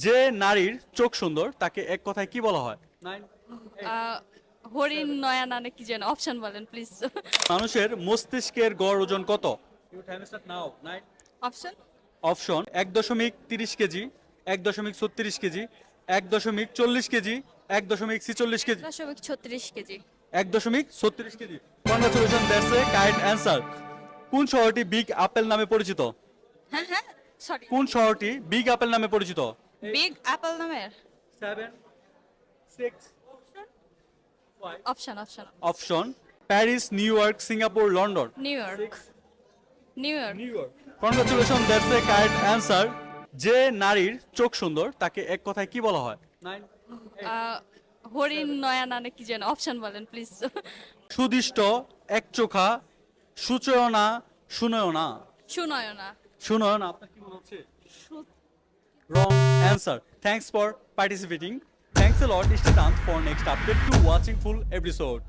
যে নারীর চোখ সুন্দর তাকে এক কথায় কি বলা হয়? 9 হরিণ নয়া না কি যেন অপশন বলেন প্লিজ। মানুষের মস্তিষ্কের গড় ওজন কত? You time start now. 9 option option 1.30 kg, 1.36 kg, 1.40 kg, 1.46 kg, 36 kg. 1.36 kg. Congratulation, that's a correct answer. কোন শহরটি বিগ আপেল নামে পরিচিত? হ্যাঁ হ্যাঁ, সরি। কোন শহরটি বিগ আপেল নামে পরিচিত? বিগ অ্যাপল নামের 7 6 5 option option. Option Paris, new York, Singapore, London. New York. New York. New York. Congratulation, that's a correct answer. যে নারীর চোখ সুন্দর তাকে এক কথায় কি বলা হয়? 9 হরিণ নয়া না কি যেন অপশন বলেন প্লিজ। সুদিষ্ট, একচোখা, সুচয়না, সুনয়না। সুনয়না। সুনয়না, আপনার কি মনে হচ্ছে? Wrong answer. Thanks for participating. Thanks a lot. Stay tuned for next update to watching full episode.